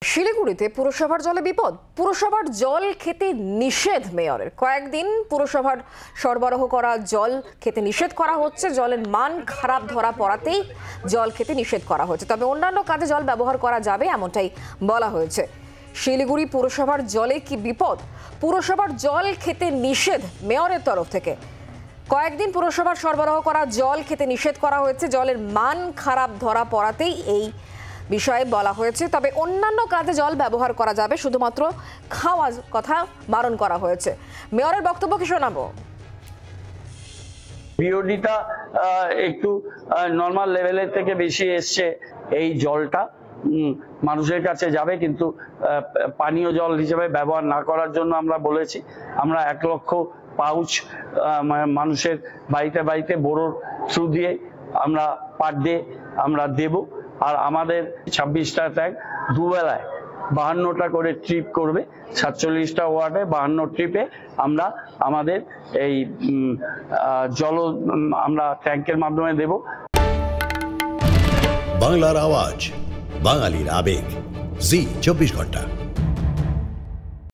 শিলিগুড়িতে পুরসভার জলে বিপদ। পুরসভার জল খেতে নিষেধ মেয়রের। কয়েকদিন পুরসভার সরবরাহ করা জল খেতে নিষেধ করা হচ্ছে। জলের মান খারাপ ধরা পড়াতেই জল খেতে নিষেধ করা হয়েছে, তবে অন্যান্য কাজে জল ব্যবহার করা যাবে এমনটাই বলা হয়েছে। শিলিগুড়ি পুরসভার জলে কি বিপদ? পুরসভার জল খেতে নিষেধ মেয়রের তরফ থেকে। কয়েকদিন পুরসভার সরবরাহ করা জল খেতে নিষেধ করা হয়েছে। জলের মান খারাপ ধরা পড়াতেই এই বিষয়ে বলা হয়েছে, তবে অন্যান্য কাজে জল ব্যবহার করা যাবে, শুধুমাত্র খাওয়ার কথা বারণ করা হয়েছে। মেয়রের বক্তব্য কি শোনাবো। বিওডিটা একটু নর্মাল লেভেলের থেকে বেশি এসছে। এই জলটা মানুষের কাছে যাবে, কিন্তু পানীয় জল হিসেবে ব্যবহার না করার জন্য আমরা বলেছি। আমরা 1 লক্ষ পাউচ মানুষের বাড়িতে বাড়িতে বোরোর থ্রু দিয়ে আমরা পার ডে আমরা দেব। আর আমাদের 26টা ট্যাঙ্ক দুবেলায় 52টা করে ট্রিপ করবে। 47টা ওয়ার্ডে 52 ট্রিপে আমরা আমাদের এই জল আমরা ট্যাঙ্কের মাধ্যমে দেব। বাংলার আওয়াজ, বাঙালির আবেগ, জি 24 ঘন্টা।